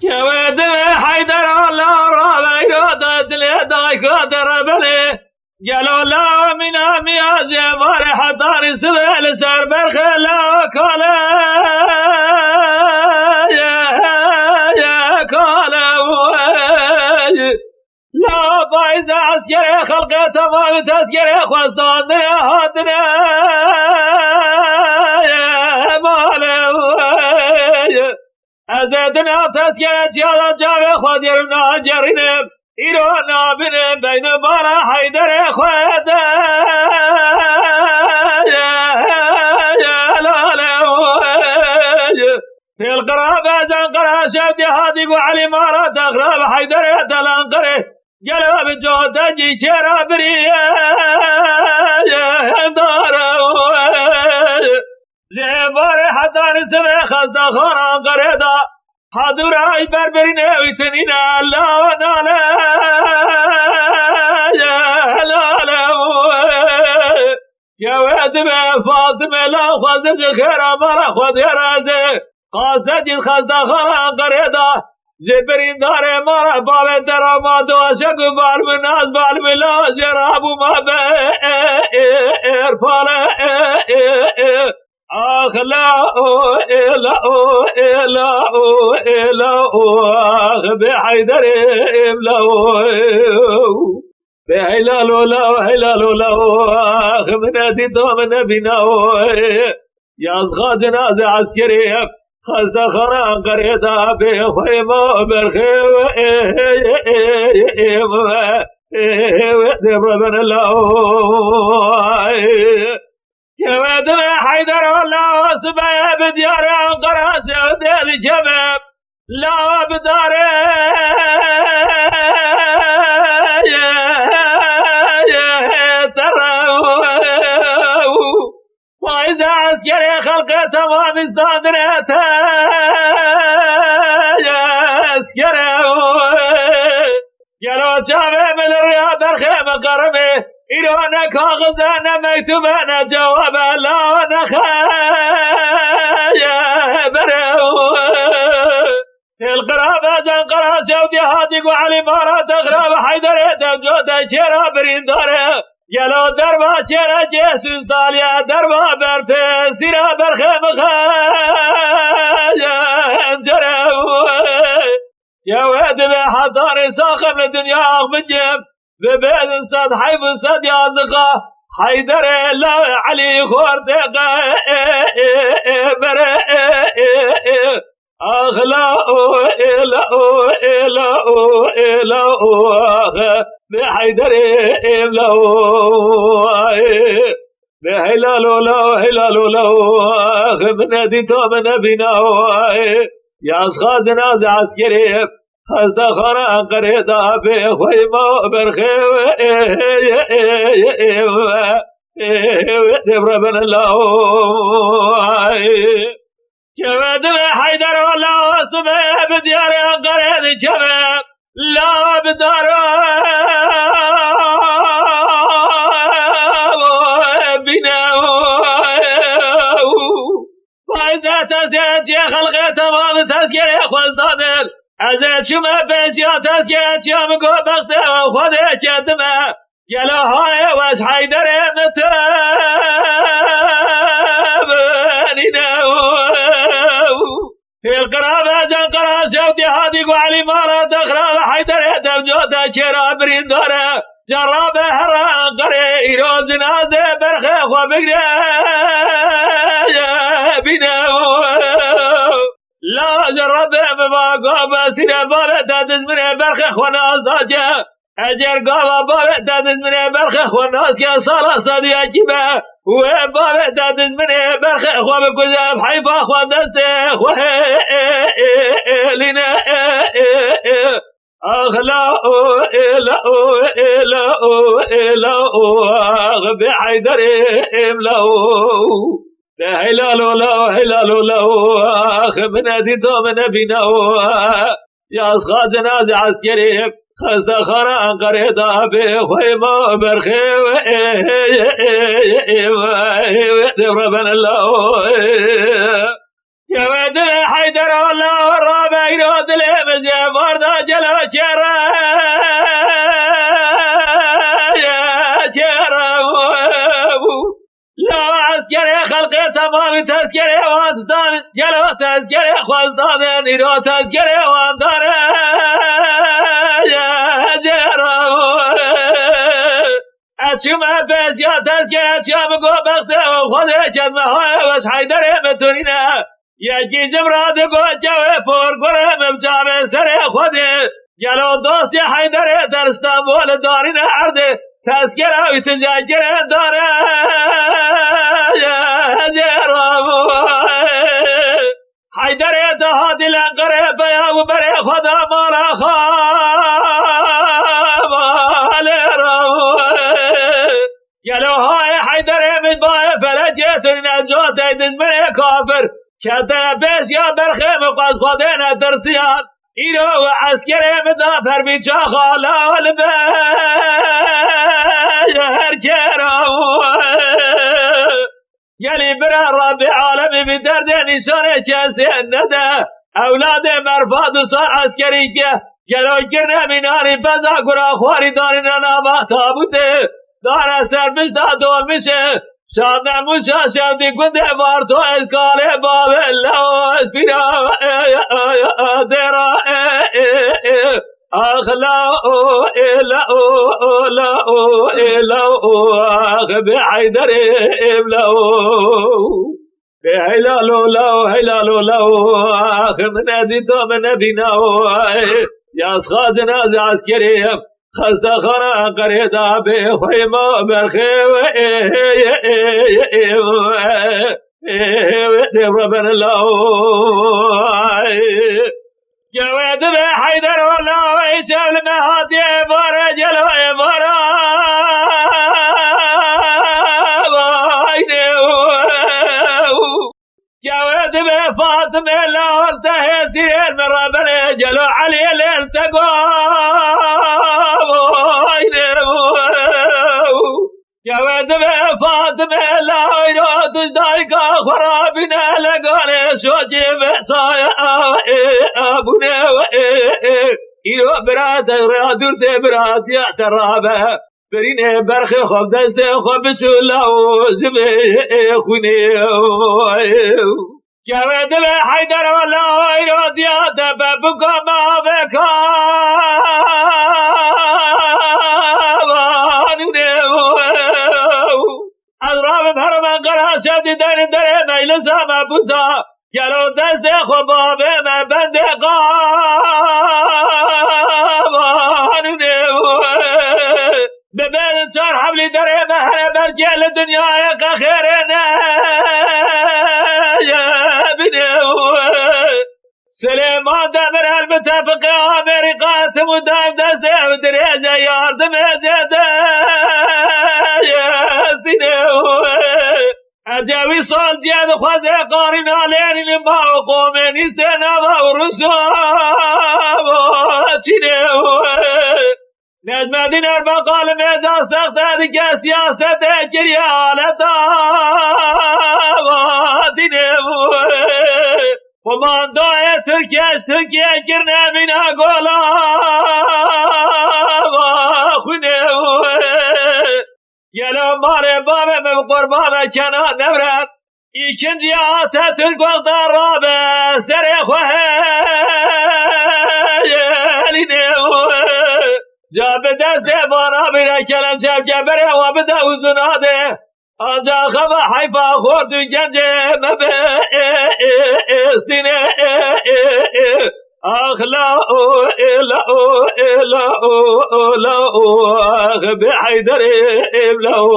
كود حيدر الله رابع يراد دليداي قدر بلي قالوا لا من امياز يبار حطار سبيل سر برخلا كالا يا كالا لا بايز عسكري خلقه تمام تسكري خواستان يا هاتنا يا مالي ازدنا تسكري جالا جاوي خوديرنا جرينم ایرانا بینم بین بارا حیدر خواده في القرابة زنقرة شبدي هادي وعلي مارا تغراب حيدر يتلانقره قلب الجهد جي شرا بريه داره زبار حتى نسمي خزد خوران قرده حضور ای بربرینه ویتنینه لا ناله جواد به فاطمه لا خوزج خیر مرا خود رازه قاصد الخزد خران قریدا زبرین داره مرا باب دراماد و شک بال مناز بال ملا جرابو ما به ارفاله آخ لا لا لا لا آخ بحيدر لا بهلال لا هلال لا آخ من أديت من بنا يا أصغى جنازة عسكري خزد خران قريدا بخيمة برخي ربنا الله جواد حيدر والله سبايا بديار قرات وديل جباب لا بدار ترى واذا عسكري خلقه تمام استادرته عسكري قالوا جابه من الرياض الخيمه قرمه إيرانا كاغزانا مكتوبانا جوابا لا نخايا برو القرابة جنقرا شودي هادي وعلي مارا تغراب حيدر دجودا شرا برينداره يلو دربا شرا جيسوس داليا دربا برته سيرا برخم خايا انجرو يا واد بحضار ساخم الدنيا اغمجم ببيت صد حيف صد يازقه حيدر لا علي خورتقه بره اخلاء لا لا لا بحيدر لا بهلال لا هلال لا من اديت من بنا يا اصغى جنازه عسكري خزد خران قريدا بخيمة برخي ربنا الله جواد حيدر والله سمع بديار قريد جباب لا بدار بنا وإذا تسيت يا خلقه تمام تسكير خزدان ازت شما بجیا تسکیت شما گو بخته خود کدمه گله های وش حیدر متبنینه فی القرابه جنقرا شوتی هادی گو علی مارا دخرا حیدر دمجوتا چرا برین داره جرابه هران قره ایروز جنازه برخه خو بگره بینه لا جربه بما قابا سيرا بابا دادز منه برخ خوناز داجه اجر قابا بابا دادز منه برخ خوناز يا صالة صديا جيبه و بابا دادز منه برخ خواب كذاب حيفا خوان دسته خوه لنا اخلاء لا لا لا بحيدر املاو هلال لا هلال لا من أديت من بنا يا أصغى جنازة عسكري خزد خران قريدا بخيمة برخي ربنا الله يا ودر حيدر الله الرابع ایرو دلم جواردا جلو لا عسكري خلقي تمام تذكري وانستان جلو تذكري خوزدان ایرو تذكري واندار اچم بس یا تذکره چم گو بخته و خود چدمه های وش حیدره بتونینه یکی جمراد گو جوه پر گره ممچام سر خوده گلو دوست حیدره در استانبول دارینه عرده تذکره و تجاگره داره حیدره دهادی لنگره بیا و بره خدا مالا گلوهای حیدره من بای فلجیتون نجات ایدن من کافر کده بیش یا برخه مقاس خودین درسیان ایرو و عسکره مدا پر بیچا خالال بیر کرو گلی برا رب عالمی بی درد نشانه کسی نده اولاد مرفاد و سار عسکری که گلو گرنه میناری بزا گرا خواری دارین نامه تابوده داره سرمش دا دول میشه شاد نموشا شادی گنده وارتو اسکاله بابه لوز بیرا درا اخلاو الهو اخ بحیدر املاو بحلالو لو حلالو لو اخ من ادیتو من بیناو یا اسخا جناز عسکریم خسته خانه قریدا به خیمه برخه و ربن الله جواد به حیدر والله ایشل مهاتی باره جلوه باره جواد به فاطمه لال تهسیر من ربن جلو علی الالتقام جواد به فاطمه لا ایراد دایگا خرابینه لگانه شوچی به سایه ابونه ایرو برات رادور ده برات یا ترابه برینه برخ خوب دست خوب شلا و زمه خونه جواد به حیدر والا ایراد یا دبه بکام شدی در میل سما بوسا گلو دست خوباب من بنده قانونه به بین چار حبلی در مهر بر گل دنیای قخیره نه بینه سلیمان دمر المتفق آمریکا تمودم دست درجه یاردم جده اجاوی سال جد خوزه قارین آلین لما و قومه نیست نوا و رسوا چینه نجم دین اربقال میزا سخت دیگه سیاست گریه حالتا دینه کماندای ترکیه گرنه مینا گولا خونه گلو ماره بابه من قربان کنان نورد ایکنجی آتا ترگوز دار رابه سر خوهلینه جا به دست بانا بیره کلم شب گبره و بده وزناده آنجا خبا حیفا خورد و گنجه مبه استینه اخلاو اخ بحیدر املاو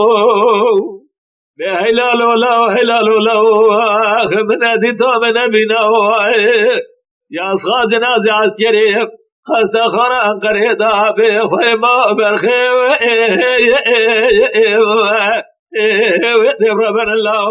بحلالو لو اخ من ادیتو من بیناو یا اسخا جناز عسکری خسته خانه قریدا به خیمه برخه و ربن الله